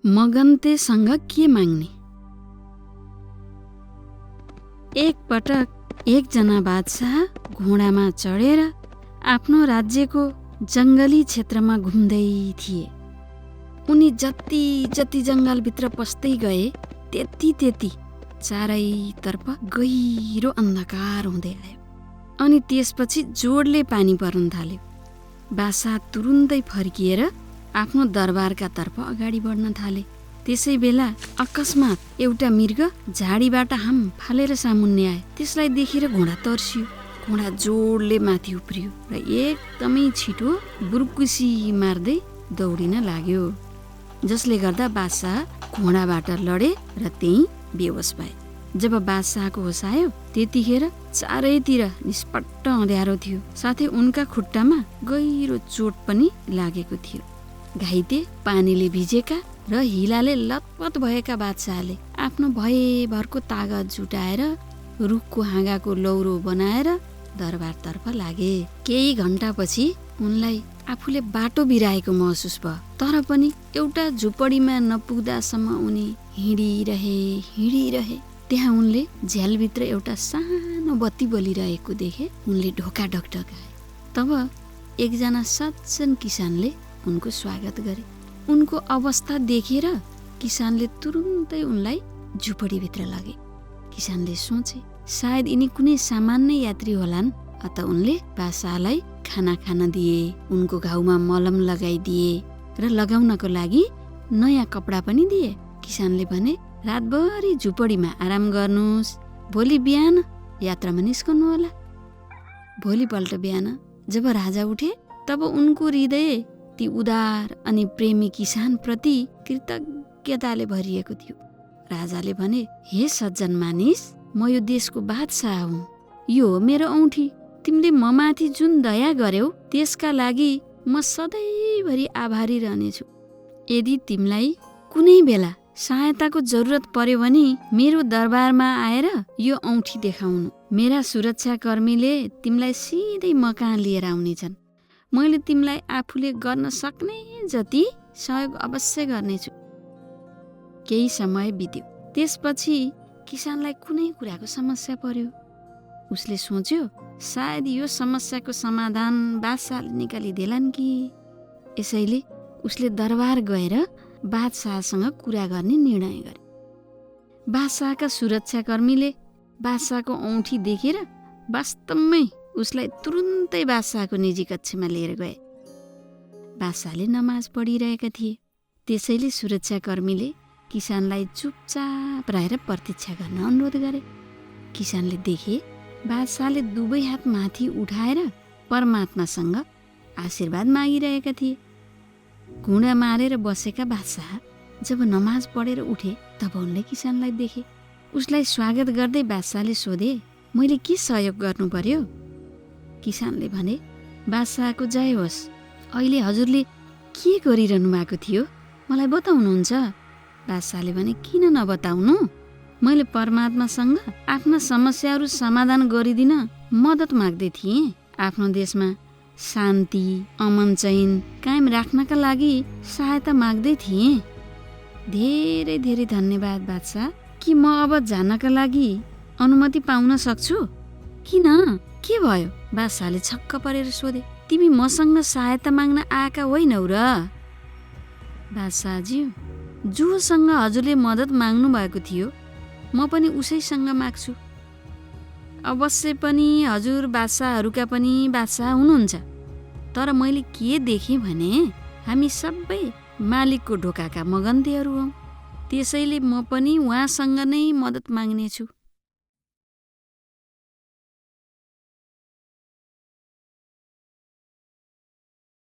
मगन्तेसँग के माग्ने? एक पटक एकजना बादशाह घोडामा चढेर आफ्नो राज्यको जङ्गली क्षेत्रमा घुम्दै थिए। उनी जति जति जङ्गलभित्र पस्दै गए त्यति चारैतर्फ गहिरो अन्धकार हुँदै आयो। अनि त्यसपछि जोडले पानी पर्न थाल्यो। बादशाह तुरुन्तै फर्किएर आफ्नो दरबारका तर्फ अगाडि बढ्न थाले। त्यसै बेला अकस्मात एउटा मृग झाडीबाट हाम फालेर सामुन्ने आयो। त्यसलाई देखेर घोडा तर्सियो। घोडा जोडले माथि उफ्रियो र एकदमै छिटो बुर्कुसी मार्दै दौडिन लाग्यो, जसले गर्दा बादशाह घोडाबाट लडे र त्यही बेहोस भए। जब बादशाहको होस आयो त्यतिखेर चारैतिर निष्पट्ट अँध्यारो थियो, साथै उनका खुट्टामा गहिरो चोट पनि लागेको थियो। घाइते, पानीले भिजेका र हिलाले लतपत भएका बादशाहले आफ्नो भयभरको तागत जुटाएर रुखको हाँगाको लौरो बनाएर दरबारतर्फ लागे। केही घण्टापछि उनलाई आफूले बाटो बिराएको महसुस भयो। तर पनि एउटा झुपडीमा नपुग्दासम्म उनी हिँडिरहे। त्यहाँ उनले झ्यालभित्र एउटा सानो बत्ती बलिरहेको देखे। उनले ढोका ढकढकाए। तब एकजना सज्जन किसानले उनको स्वागत गरे। उनको अवस्था देखेर किसानले तुरुन्तै उनलाई झुपडीभित्र लगे। किसानले सोचे सायद यिनी कुनै सामान्य यात्री होलान्। अत उनले बादशाहलाई खाना खान दिए, उनको घाउमा मलम लगाइदिए र लगाउनको लागि नयाँ कपडा पनि दिए। किसानले भने, रातभरि झुपडीमा आराम गर्नुहोस्, भोलि बिहान यात्रामा निस्कनु होला। भोलिपल्ट बिहान जब राजा उठे तब उनको हृदय ती उदार अनि प्रेमी किसानप्रति कृतज्ञताले भरिएको थियो। राजाले भने, हे सज्जन मानिस, म यो देशको बादशाह हुँ। यो हो मेरो औँठी। तिमीले म माथि जुन दया गर्यौ त्यसका लागि म सधैँभरि आभारी रहनेछु। यदि तिमीलाई कुनै बेला सहायताको जरुरत पर्यो भने मेरो दरबारमा आएर यो औँठी देखाउनु। मेरा सुरक्षाकर्मीले तिमीलाई सिधै म कहाँ लिएर आउनेछन्। मैले तिमीलाई आफूले गर्न सक्ने जति सहयोग अवश्य गर्नेछु। केही समय बित्यो। त्यसपछि किसानलाई कुनै कुराको समस्या पर्यो। उसले सोच्यो सायद यो समस्याको समाधान बादशाहले निकालिदेलान् कि। यसैले उसले दरबार गएर बादशाहसँग कुरा गर्ने निर्णय गरे। बादशाहका सुरक्षाकर्मीले बादशाहको औँठी देखेर वास्तवमै उसलाई तुरुन्तै बादशाहको निजी कक्षमा लिएर गए। बादशाहले नमाज पढिरहेका थिए। त्यसैले सुरक्षाकर्मीले किसानलाई चुपचाप रहेर प्रतीक्षा गर्न अनुरोध गरे। किसानले देखे बादशाहले दुवै हात माथि उठाएर परमात्मासँग आशीर्वाद मागिरहेका थिए। घुँडा मारेर बसेका बादशाह जब नमाज पढेर उठे तब उनले किसानलाई देखे। उसलाई स्वागत गर्दै बादशाहले सोधे, मैले के सहयोग गर्नु पर्यो? किसानले भने, बादशाहको जय होस्। अहिले हजुरले के गरिरहनु भएको थियो मलाई बताउनुहुन्छ? बादशाहले भने, किन नबताउनु? मैले परमात्मासँग आफ्ना समस्याहरू समाधान गरिदिन मद्दत माग्दै थिएँ। आफ्नो देशमा शान्ति, अमन चैन कायम राख्नका लागि सहायता माग्दै थिएँ। धेरै धेरै धन्यवाद बादशाह। कि म अब जानका लागि अनुमति पाउन सक्छु? किन? के भयो? बादशाहले छक्क परेर सोधे। तिमी मसँग सहायता माग्न आएका होइनौ र? बादशाहज्यू, जोसँग हजुरले मद्दत माग्नु भएको थियो म पनि उसैसँग माग्छु। अवश्य पनि हजुर बादशाहहरूका पनि बादशाह हुनुहुन्छ। तर मैले के देखेँ भने हामी सबै मालिकको ढोकाका मगन्तेहरू हौँ। त्यसैले म पनि उहाँसँग नै मद्दत माग्नेछु।